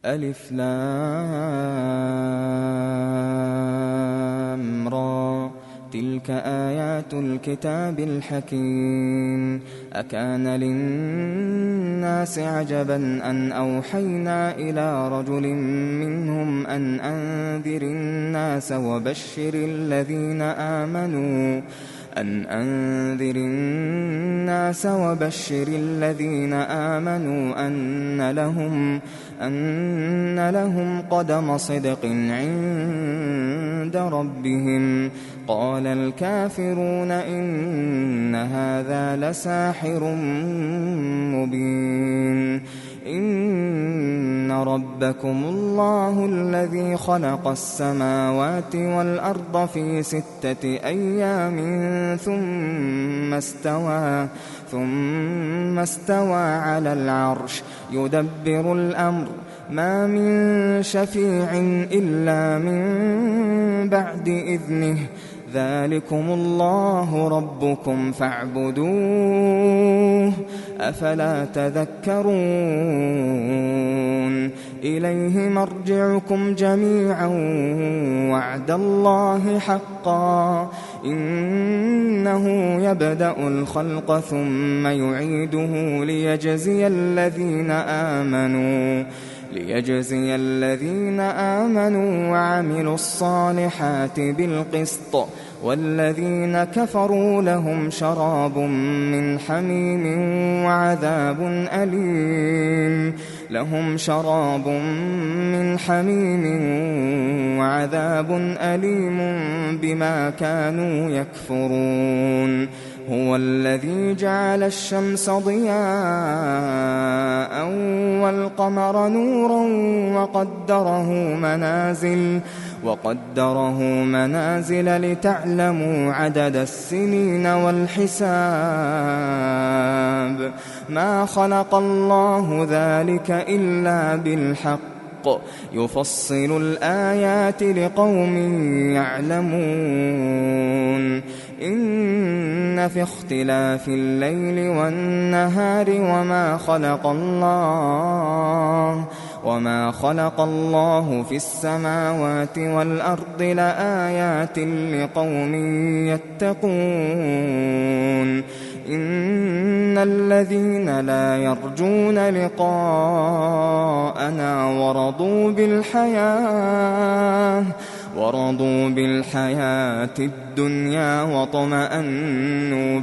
ألف لام را تلك آيات الكتاب الحكيم أكان للناس عجبا أن أوحينا إلى رجل منهم أن أنذر الناس وبشر الذين آمنوا أن لهم قدم صدق عند ربهم. قال الكافرون إن هذا لساحر مبين. إن ربكم الله الذي خلق السماوات والأرض في 6 أيام ثم استوى على العرش يدبر الأمر ما من شفيع إلا من بعد إذنه ذلكم الله ربكم فاعبدوه أفلا تذكرون. إليه مرجعكم جميعا وعد الله حقا إنه يبدأ الخلق ثم يعيده ليجزي الذين آمنوا وعملوا الصالحات بالقسط والذين كفروا لهم شراب من حميم وعذاب أليم بما كانوا يكفرون. هو الذي جعل الشمس ضياء والقمر نورا وقدره منازل لتعلموا عدد السنين والحساب. ما خلق الله ذلك إلا بالحق يفصل الآيات لقوم يعلمون. إن في اختلاف الليل والنهار وما خلق الله في السماوات والأرض لآيات لقوم يتقون. إن الذين لا يرجون لقاءنا ورضوا بالحياة الدنيا واطمأنوا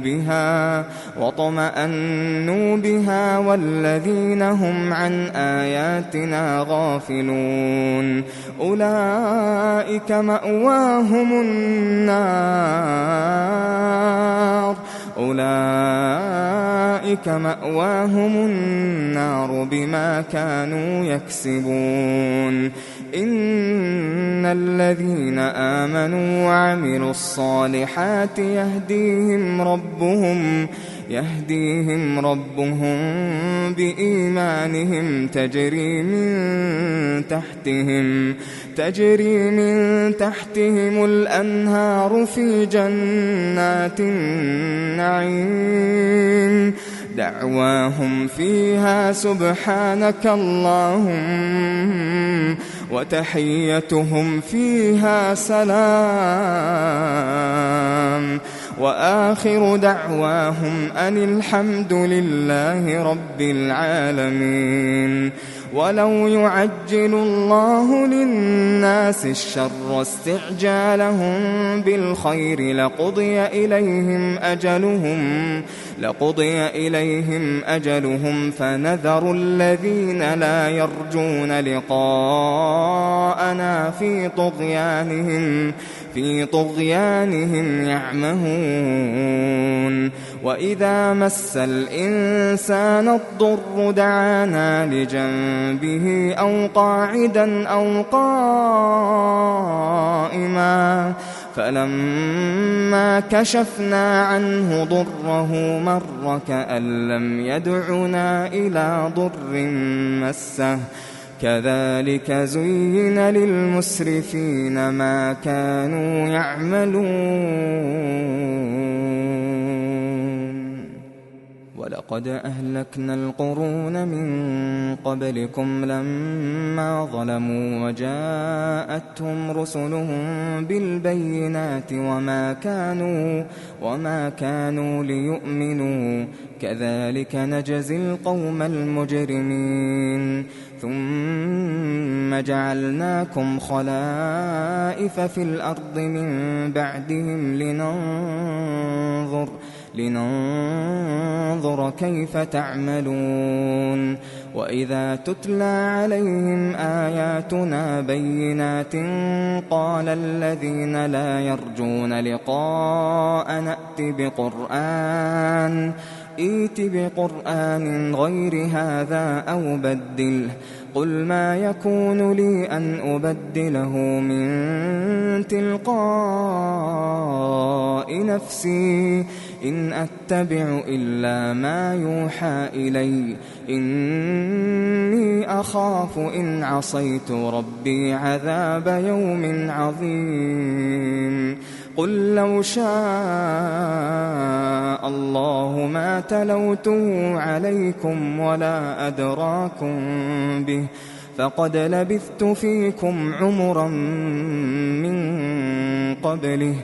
بها والذين هم عن آياتنا غافلون أولئك مأواهم النار بما كانوا يكسبون. إن الذين آمنوا وعملوا الصالحات يهديهم ربهم بإيمانهم تجري من تحتهم الأنهار في جنات النعيم دعواهم فيها سبحانك اللهم وتحيتهم فيها سلام وآخر دعواهم أن الحمد لله رب العالمين. ولو يعجل الله للناس الشر استعجالهم بالخير لقضي إليهم أجلهم فنذر الذين لا يرجون لقاءنا في طغيانهم يعمهون. وإذا مس الإنسان الضر دعانا لجنبه أو قاعدا أو قائما فلما كشفنا عنه ضره مر كأن لم يدعنا إلى ضر مسه كذلك زين للمسرفين ما كانوا يعملون. ولقد أهلكنا القرون من قبلكم لما ظلموا وجاءتهم رسلهم بالبينات وما كانوا ليؤمنوا كذلك نجزي القوم المجرمين ثم جعلناكم خلائف في الأرض من بعدهم لننظر كيف تعملون وإذا تتلى عليهم آياتنا بينات قال الذين لا يرجون لقاء ائت بقرآن غير هذا أو بدله قل ما يكون لي أن أبدله من تلقاء نفسي إن أتبع إلا ما يوحى إلي إني أخاف إن عصيت ربي عذاب يوم عظيم قل لو شاء الله ما تلوته عليكم ولا أدراكم به فقد لبثت فيكم عمرا من قبله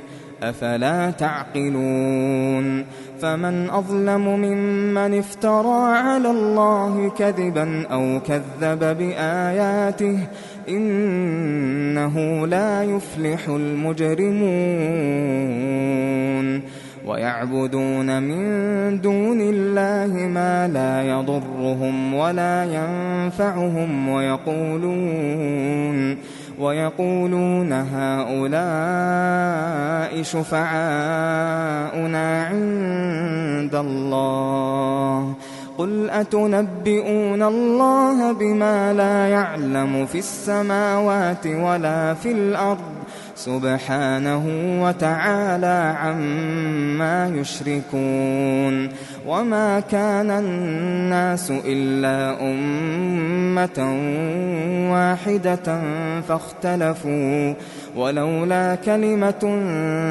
أفلا تعقلون فمن أظلم ممن افترى على الله كذبا أو كذب بآياته إنه لا يفلح المجرمون ويعبدون من دون الله ما لا يضرهم ولا ينفعهم ويقولون هؤلاء شفعاؤنا عند الله قل أتنبئون الله بما لا يعلم في السماوات ولا في الأرض سبحانه وتعالى عما يشركون وما كان الناس إلا أمة واحدة فاختلفوا ولولا كلمة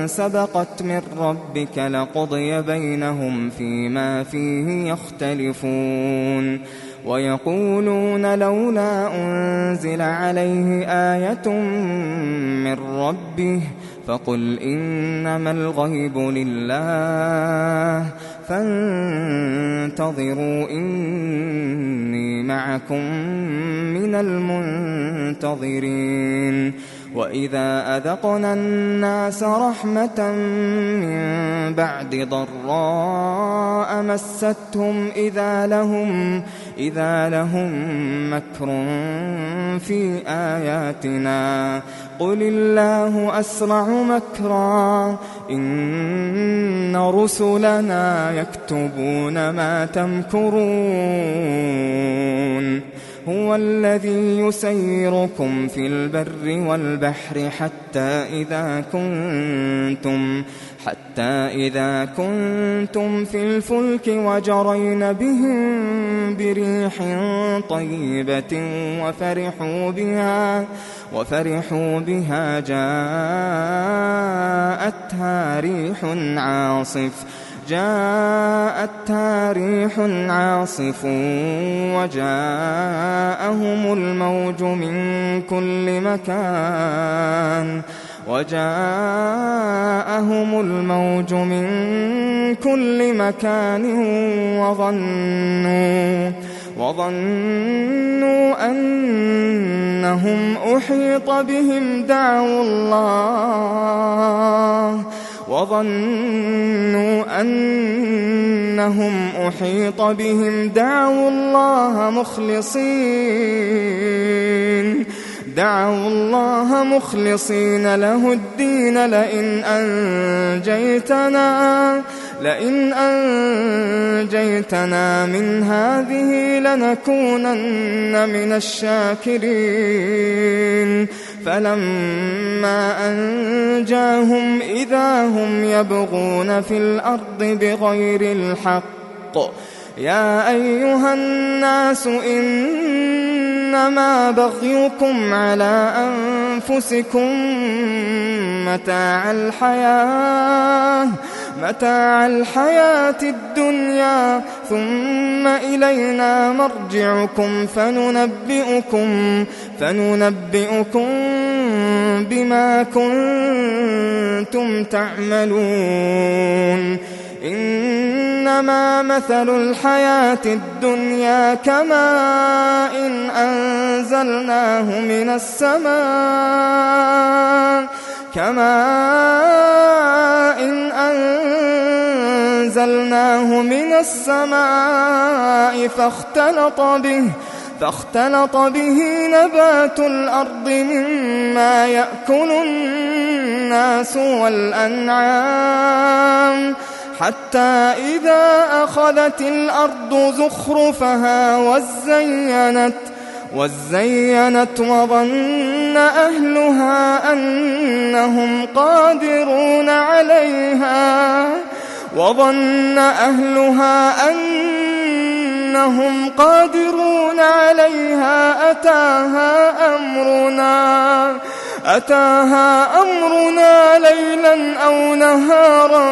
سبقت من ربك لقضي بينهم فيما فيه يختلفون ويقولون لولا أنزل عليه آية من ربه فقل إنما الغيب لله فانتظروا إني معكم من المنتظرين وإذا أذقنا الناس رحمة من بعد ضراء مستهم إذا لهم مكر في آياتنا قل الله أسرع مكرا إن رسلنا يكتبون ما تمكرون هو الذي يسيركم في البر والبحر حتى إذا كنتم في الفلك وجرين بهم بريح طيبة وفرحوا بها جاءتها ريح عاصف وجاءهم الموج من كل مكان وظنوا أنهم أحيط بهم دعوا الله مخلصين له الدين لئن أنجيتنا من هذه لنكونن من الشاكرين فلما أنجاهم إذا هم يبغون في الأرض بغير الحق يا أيها الناس إنما بغيكم على متاع الحياة الدنيا ثم إلينا مرجعكم فننبئكم بما كنتم تعملون إنما مثل الحياة الدنيا كماء أنزلناه من السماء فاختلط به نبات الأرض مما يأكل الناس والأنعام حتى إذا أخذت الأرض زخرفها وزينت وظن أهلها أنهم قادرون عليها أتاها أمرنا ليلا أو نهارا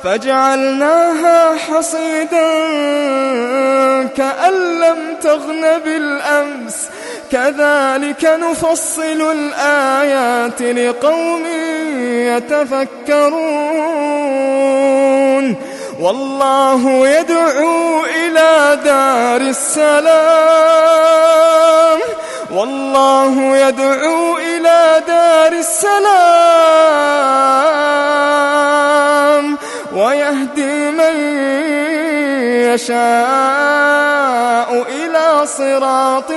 فجعلناها حصيدا كأن لم تغن بالأمس كذلك نفصل الآيات لقوم يتفكرون والله يدعو إلى دار السلام ويهدي من يشاء إلى صراط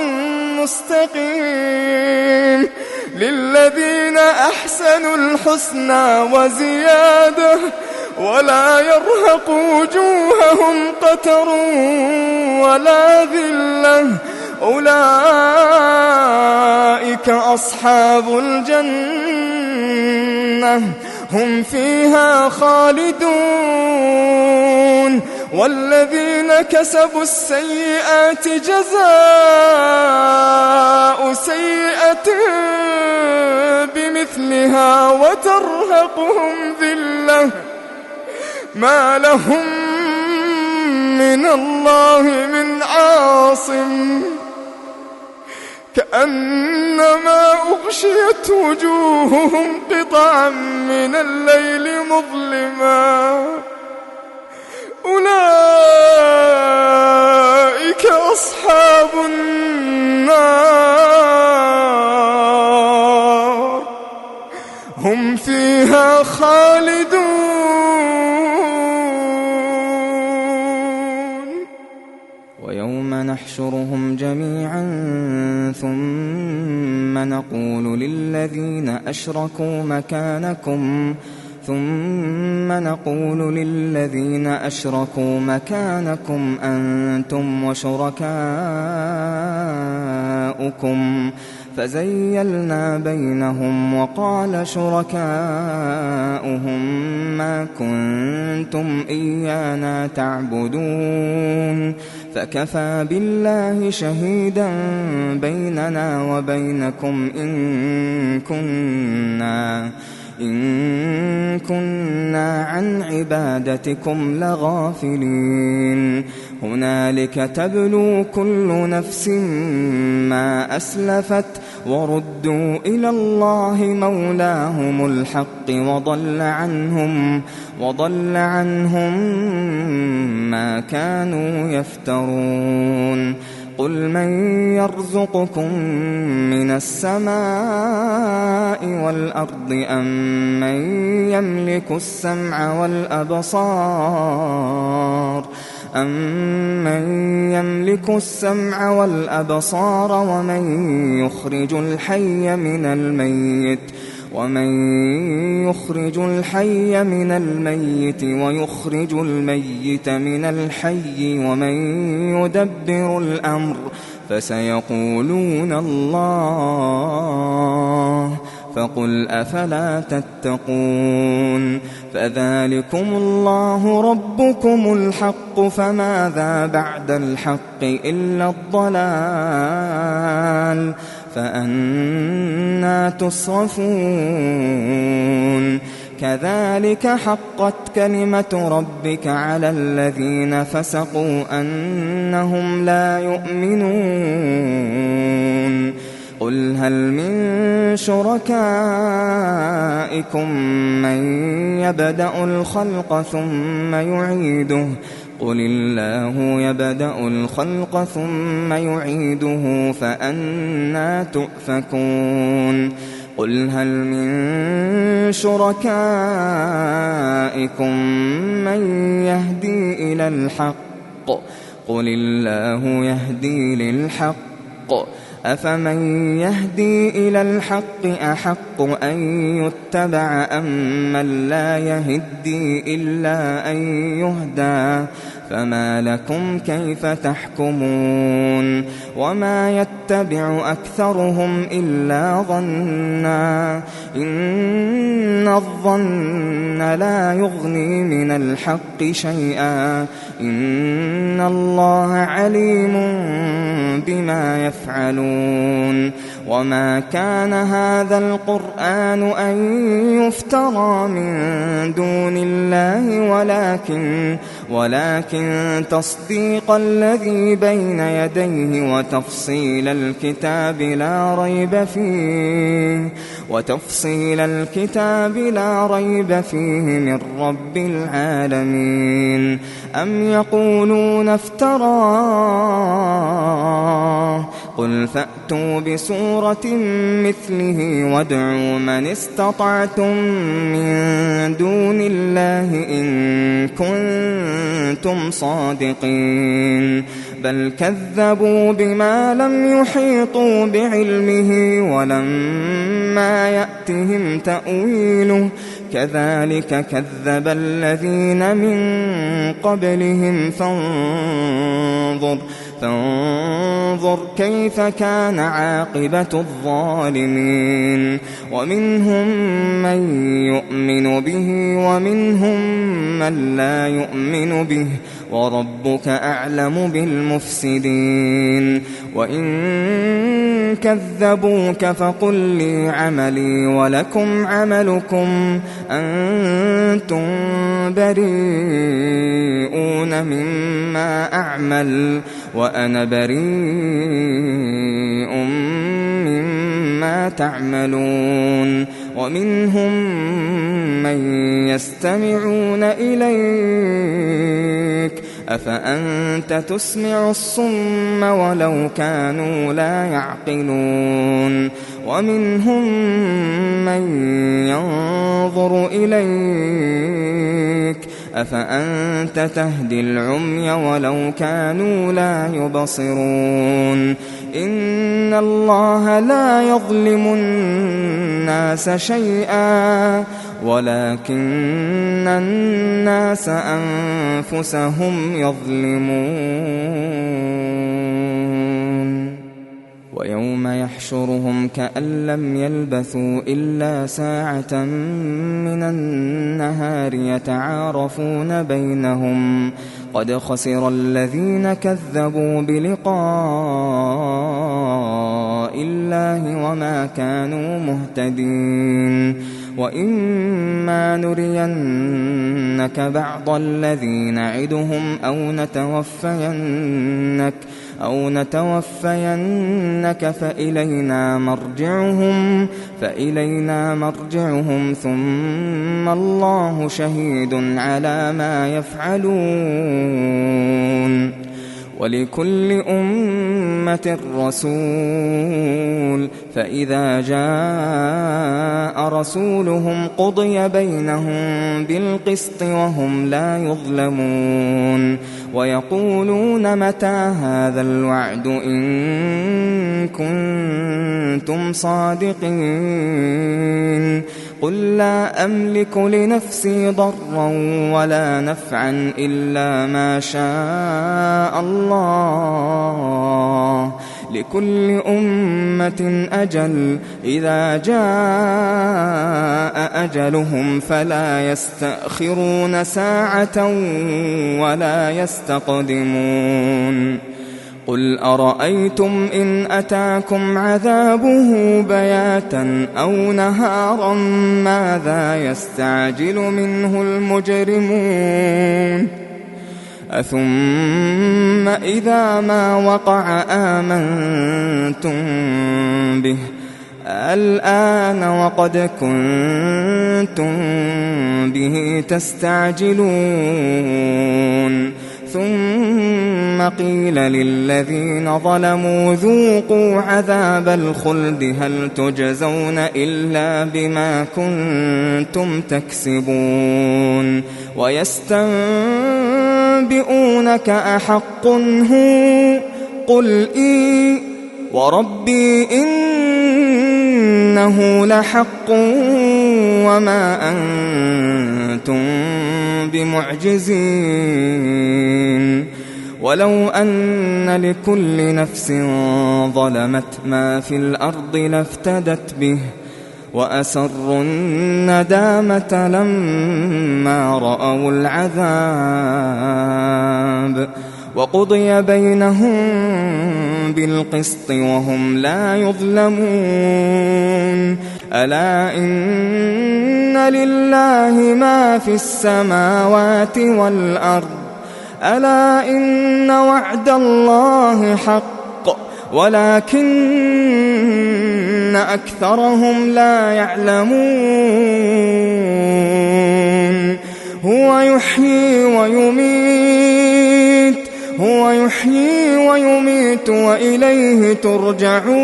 مستقيم للذين أحسنوا الحسنى وزيادة ولا يرهق وجوههم قتر ولا ذلة أولئك أصحاب الجنة هم فيها خالدون والذين كسبوا السيئات جزاء سيئة بمثلها وترهقهم ذلة ما لهم من الله من عاصم كأنما أغشيت وجوههم قطعا من الليل مظلما أولئك أصحاب النار هم فيها خالدون ويوم نحشرهم جميعا ثم نقول للذين أشركوا مكانكم أنتم وشركاؤكم فزيلنا بينهم وقال شركاؤهم ما كنتم إيانا تعبدون فكفى بالله شهيدا بيننا وبينكم إن كنا عن عبادتكم لغافلين هنالك تبلو كل نفس ما أسلفت وردوا إلى الله مولاهم الحق وضل عنهم ما كانوا يفترون قل من يرزقكم من السماء والأرض أم من يملك السمع والأبصار ومن يخرج الحي من الميت ويخرج الميت من الحي ومن يدبر الأمر فسيقولون الله فقل أفلا تتقون فذلكم الله ربكم الحق فماذا بعد الحق إلا الضلال فأنى تصرفون كذلك حقت كلمة ربك على الذين فسقوا أنهم لا يؤمنون قل هل من شركائكم من يبدأ الخلق ثم يعيده قل الله يبدأ الخلق ثم يعيده فأنى تؤفكون قل هل من شركائكم من يهدي إلى الحق قل الله يهدي للحق أفمن يهدي إلى الحق أحق أن يتبع أم من لا يهدي إلا أن يهدى فما لكم كيف تحكمون وما يتبع أكثرهم إلا ظنا إن الظن لا يغني من الحق شيئا إن الله عليم بما يفعلون وما كان هذا القرآن أن يفترى من دون الله ولكن تصديق الذي بين يديه وتفصيل الكتاب لا ريب فيه من رب العالمين أم يقولون افتراه قل فأتوا بسورة مثله وادعوا من استطعتم من دون الله إن كنتم صادقين بل كذبوا بما لم يحيطوا بعلمه ولما يأتهم تأويله كذلك كذب الذين من قبلهم فانظر كيف كان عاقبة الظالمين ومنهم من يؤمن به ومنهم من لا يؤمن به وربك أعلم بالمفسدين وإن كذبوك فقل لي عملي ولكم عملكم أنتم بريئون مما أعمل وأنا بريء مما تعملون ومنهم من يستمعون إليك أفأنت تسمع الصم ولو كانوا لا يعقلون ومنهم من ينظر إليك أفأنت تهدي العمي ولو كانوا لا يبصرون إن الله لا يظلم الناس شيئا ولكن الناس أنفسهم يظلمون ويوم يحشرهم كأن لم يلبثوا إلا ساعة من النهار يتعارفون بينهم قد خسر الذين كذبوا بلقاء الله وما كانوا مهتدين وإما نرينك بعض الذي نعدهم أو نتوفينك فإلينا مرجعهم ثم الله شهيد على ما يفعلون ولكل أمة رسول فإذا جاء رسولهم قضي بينهم بالقسط وهم لا يظلمون ويقولون متى هذا الوعد إن كنتم صادقين قل لا أملك لنفسي ضرا ولا نفعا إلا ما شاء الله لكل أمة أجل إذا جاء أجلهم فلا يستأخرون ساعة ولا يستقدمون قل قل أرأيتم إن أتاكم عذابه بياتا أو نهارا ماذا يستعجل منه المجرمون أثم إذا ما وقع آمنتم به الآن وقد كنتم به تستعجلون ثم قيل للذين ظلموا ذوقوا عذاب الخلد هل تجزون إلا بما كنتم تكسبون ويستنبئونك أحق هو قل إي وربي إنه لحق وما أنتم بمعجزين ولو أن لكل نفس ظلمت ما في الأرض لافتدت به وأسروا الندامة لما رأوا العذاب وقضي بينهم بالقسط وهم لا يظلمون ألا إن لله ما في السماوات والأرض ألا إن وعد الله حق ولكن أكثرهم لا يعلمون هو يحيي ويميت وإليه ترجعون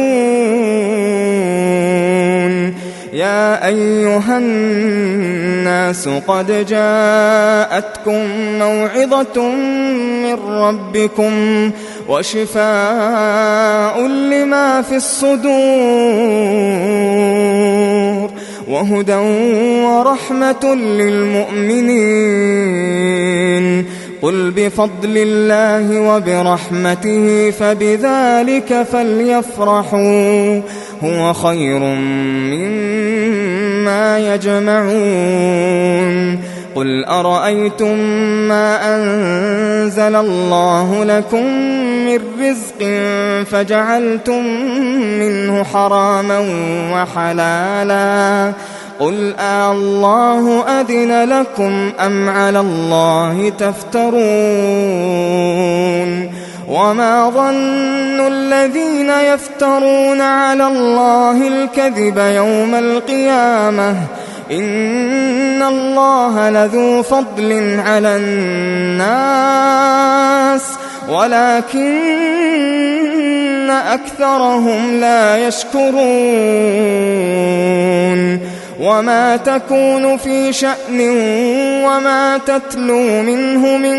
يا أيها الناس قد جاءتكم موعظة من ربكم وشفاء لما في الصدور وهدى ورحمة للمؤمنين قل بفضل الله وبرحمته فبذلك فليفرحوا هو خير مما يجمعون قل أرأيتم ما أنزل الله لكم من رزق فجعلتم منه حراما وحلالا قل الله أذن لكم أم على الله تفترون وما ظن الذين يفترون على الله الكذب يوم القيامة إن الله لذو فضل على الناس ولكن أكثرهم لا يشكرون وما تكون في شأن وما تتلو منه من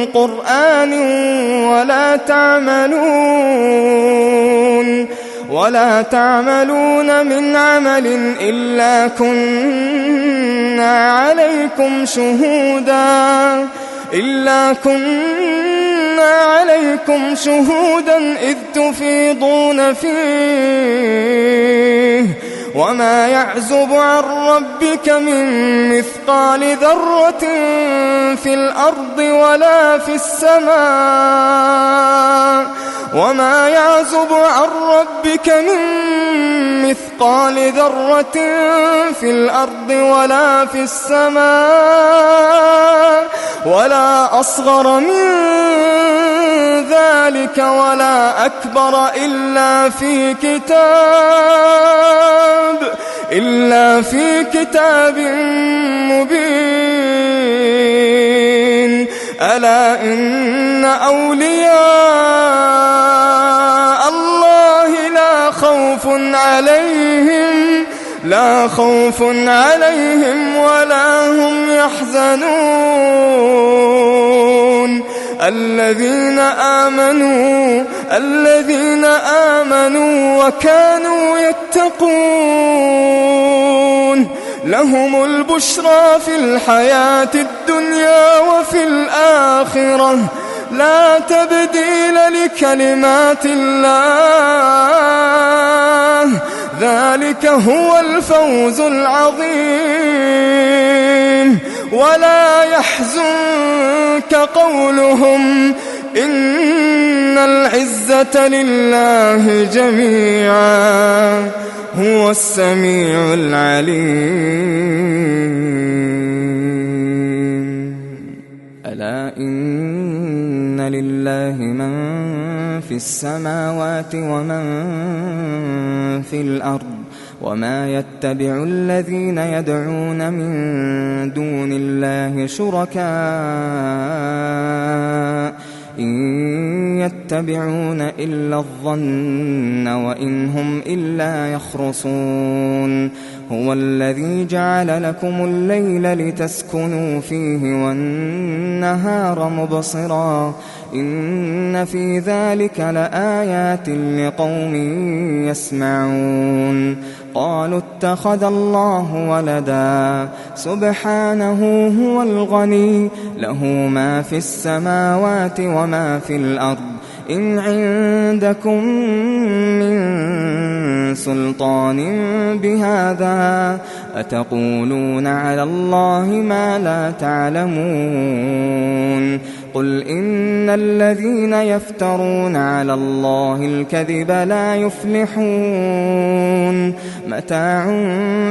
قرآن ولا تعملون من عمل إلا كنا عليكم شهودا إذ تفيضون فيه وما يعزب عن ربك من مثقال ذرة في الأرض ولا في السماء وما يعزب عن ربك من مثقال ذرة في الأرض ولا في السماء ولا أصغر من ذلك ولا أكبر إلا في كتاب مبين ألا إن أولياء الله لا خوف عليهم ولا هم يحزنون الذين آمنوا وكانوا يتقون لهم البشرى في الحياة الدنيا وفي الآخرة لا تبديل لكلمات الله ذلك هو الفوز العظيم ولا يحزنك قولهم إن العزة لله جميعا هو السميع العليم. ألا إن لله من في السماوات ومن في الأرض وما يتبع الذين يدعون من دون الله شركاء إن يتبعون إلا الظن وإن هم إلا يخرصون هو الذي جعل لكم الليل لتسكنوا فيه والنهار مبصرا إن في ذلك لآيات لقوم يسمعون قالوا اتخذ الله ولدا سبحانه هو الغني له ما في السماوات وما في الأرض إن عندكم من سلطان بهذا أتقولون على الله ما لا تعلمون قل إن الذين يفترون على الله الكذب لا يفلحون متاع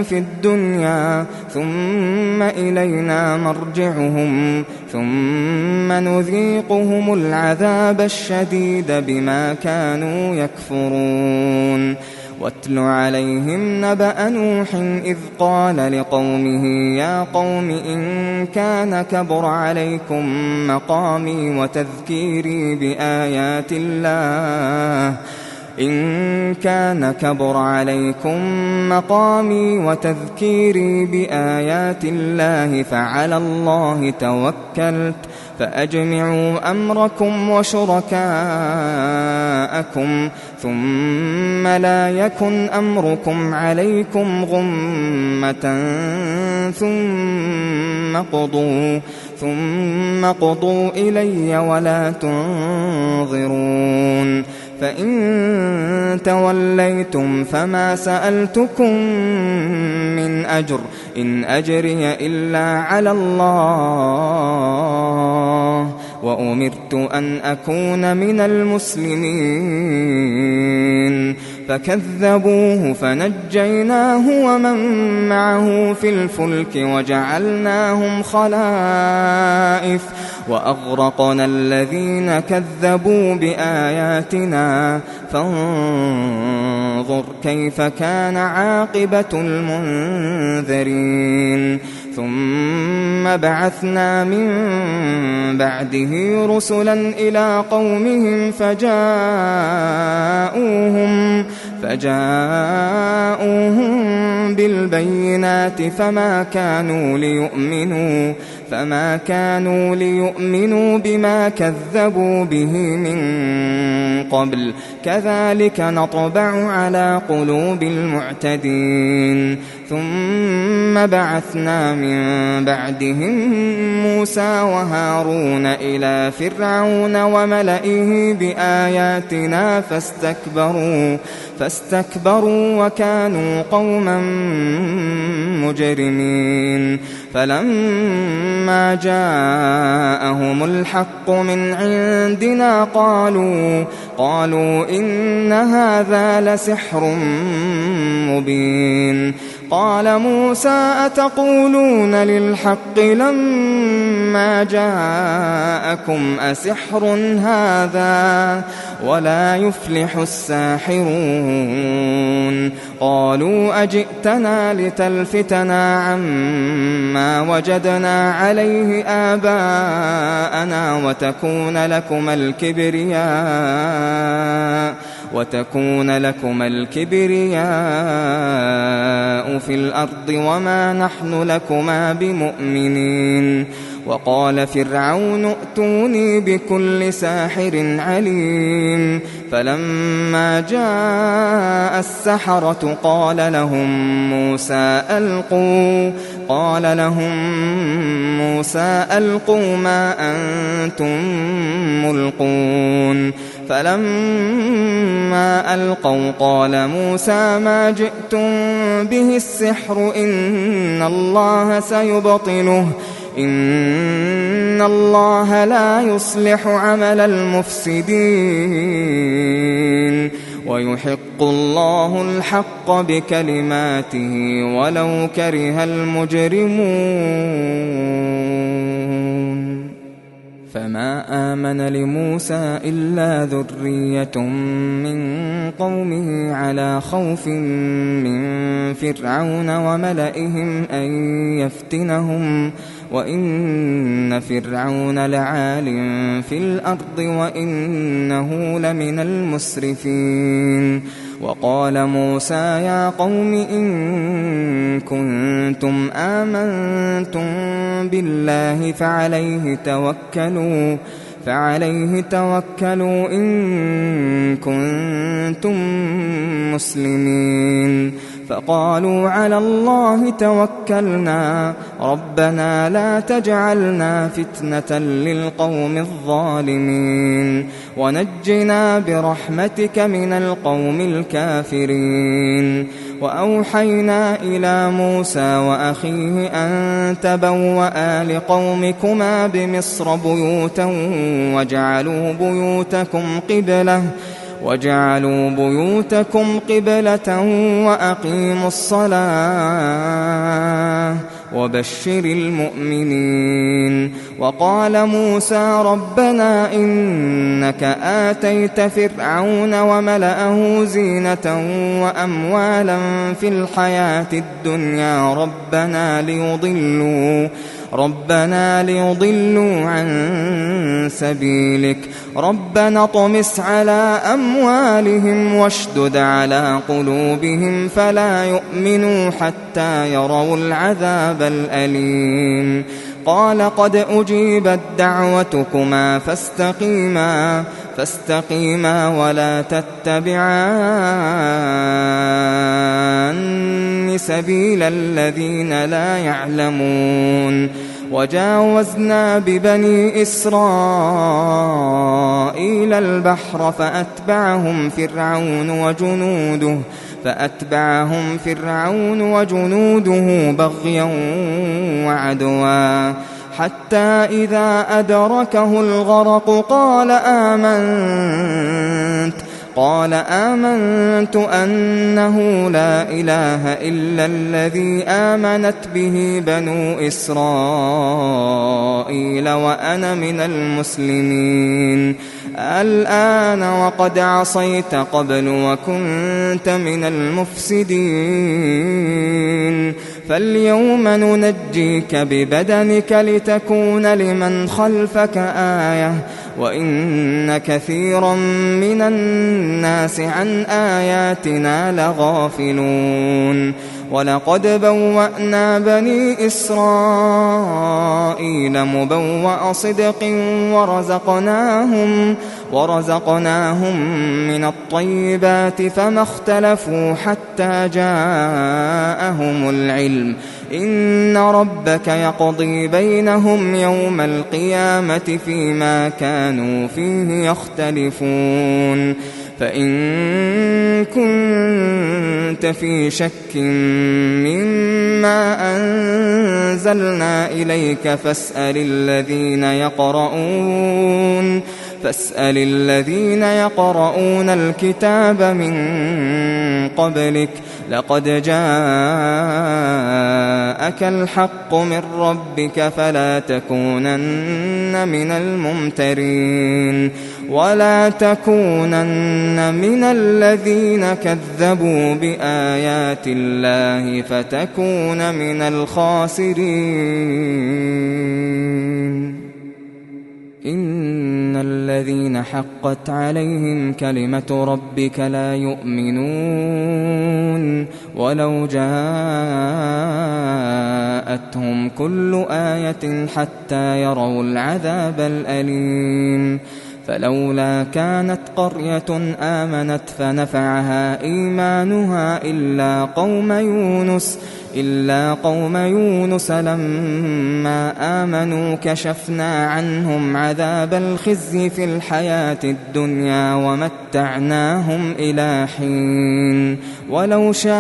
في الدنيا ثم إلينا مرجعهم ثم نذيقهم العذاب الشديد بما كانوا يكفرون واتل عليهم نبأ نوح إذ قال لقومه يا قوم إن كان كبر عليكم مقامي وتذكيري بآيات الله فعلى الله توكلت فأجمعوا أمركم وشركاءكم ثم لا يكن أمركم عليكم غمة ثم قضوا إلي ولا تنظرون فإن توليتم فما سألتكم من أجر إن أجري إلا على الله وأمرت أن أكون من المسلمين فكذبوه فنجيناه ومن معه في الفلك وجعلناهم خلائف وأغرقنا الذين كذبوا بآياتنا فانظر كيف كان عاقبة المنذرين ثم بعثنا من بعده رسلا إلى قومهم فجاءوهم بالبينات فما كانوا ليؤمنوا بما كذبوا به من قبل كذلك نطبع على قلوب المعتدين ثم بعثنا من بعدهم موسى وهارون إلى فرعون وملئه بآياتنا فاستكبروا وكانوا قوما مجرمين فلما جاءهم الحق من عندنا قالوا إن هذا لسحر مبين قال موسى أتقولون للحق لما جاءكم أسحر هذا ولا يفلح الساحرون قالوا أجئتنا لتلفتنا عما وجدنا عليه آباءنا وتكون لكم الكبرياء في الأرض وما نحن لكما بمؤمنين وقال فرعون ائتوني بكل ساحر عليم فلما جاء السحرة قال لهم موسى ألقوا ما أنتم ملقون فلما ألقوا قال موسى ما جئتم به السحر إن الله سيبطله إن إن الله لا يصلح عمل المفسدين ويحق الله الحق بكلماته ولو كره المجرمون فما آمن لموسى إلا ذرية من قومه على خوف من فرعون وملئهم أن يفتنهم وإن فرعون لعال في الأرض وإنه لمن المسرفين وقال موسى يا قوم إن كنتم آمنتم بالله فعليه توكلوا إن كنتم مسلمين فقالوا على الله توكلنا ربنا لا تجعلنا فتنة للقوم الظالمين ونجنا برحمتك من القوم الكافرين وأوحينا إلى موسى وأخيه أن تبوأ لقومكما بمصر بيوتا وجعلوا بيوتكم قبلة وأقيموا الصلاة وبشر المؤمنين وقال موسى ربنا إنك آتيت فرعون وملأه زينة وأموالا في الحياة الدنيا ربنا ليضلوا عن سبيلك ربنا اطمس على أموالهم واشدد على قلوبهم فلا يؤمنوا حتى يروا العذاب الأليم قال قد أجيبت دعوتكما فاستقيما ولا تتبعان سبيل الذين لا يعلمون وجاوزنا ببني إسرائيل البحر فأتبعهم فرعون وجنوده بغيا وعدوا حتى إذا أدركه الغرق قال آمنت أنه لا إله إلا الذي آمنت به بنو إسرائيل وأنا من المسلمين الآن وقد عصيت قبل وكنت من المفسدين فاليوم ننجيك ببدنك لتكون لمن خلفك آية وإن كثيرا من الناس عن آياتنا لغافلون ولقد بوأنا بني إسرائيل مبوأ صدق ورزقناهم من الطيبات فما اختلفوا حتى جاءهم العلم إن ربك يقضي بينهم يوم القيامة فيما كانوا فيه يختلفون فإن كنت في شك مما أنزلنا إليك فاسأل الذين يقرؤون الكتاب من قبلك لقد جاءك الحق من ربك فلا تكونن من الممترين ولا تكونن من الذين كذبوا بآيات الله فتكون من الخاسرين إن الذين حقت عليهم كلمة ربك لا يؤمنون ولو جاءتهم كل آية حتى يروا العذاب الأليم فلولا كانت قرية آمنت فنفعها إيمانها إلا قوم يونس لما آمنوا كشفنا عنهم عذاب الخزي في الحياة الدنيا ومتعناهم إلى حين ولو شاء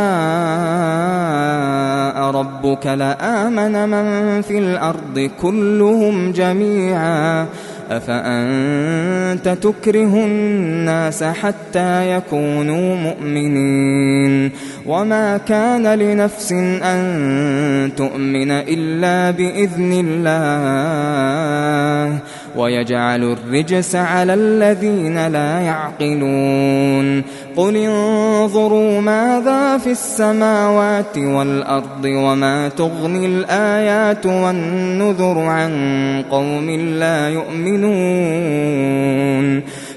ربك لآمن من في الأرض كلهم جميعا أفأنت تكره الناس حتى يكونوا مؤمنين وما كان لنفس أن تؤمن إلا بإذن الله ويجعل الرجس على الذين لا يعقلون قل انظروا ماذا في السماوات والأرض وما تغني الآيات والنذر عن قوم لا يؤمنون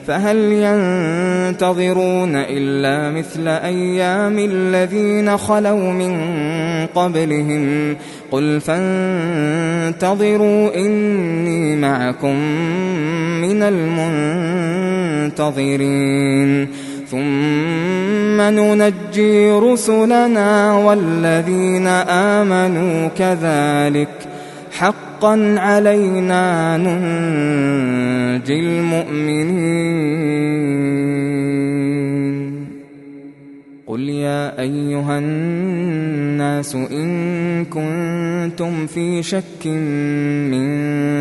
فهل ينتظرون إلا مثل أيام الذين خلوا من قبلهم قل فانتظروا إني معكم من المنتظرين ثم ننجي رسلنا والذين آمنوا كذلك حقا علينا ننجي المؤمنين قل يا أيها الناس إن كنتم في شك من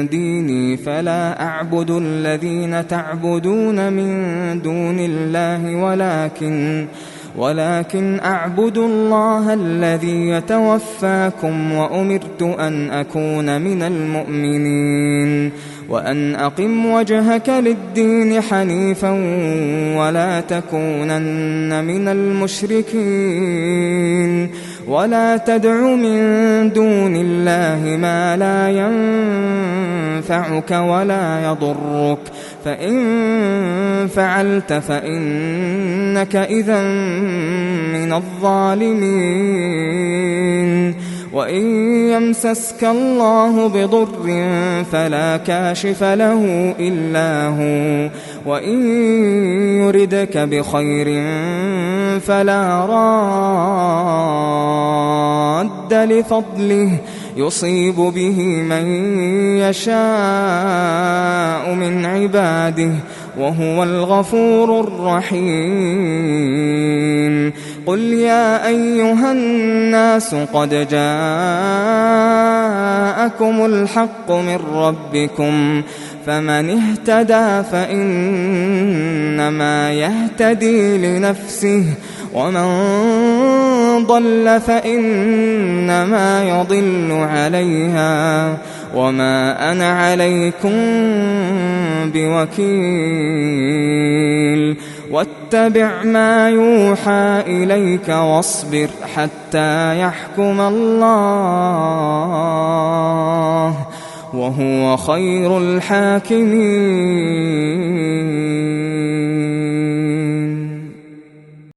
ديني فلا أعبد الذين تعبدون من دون الله ولكن أعبد الله الذي يتوفاكم وأمرت أن أكون من المؤمنين وأن أقم وجهك للدين حنيفا ولا تكونن من المشركين ولا تدع من دون الله ما لا ينفعك ولا يضرك فإن فعلت فإنك إذا من الظالمين وإن يمسسك الله بضر فلا كاشف له إلا هو وإن يردك بخير فلا راد لفضله يصيب به من يشاء من عباده وهو الغفور الرحيم قل يا أيها الناس قد جاءكم الحق من ربكم فمن اهتدى فإنما يهتدي لنفسه ومن ضل فإنما يضل عليها وما أنا عليكم بوكيل واتبع ما يوحى إليك واصبر حتى يحكم الله وهو خير الحاكمين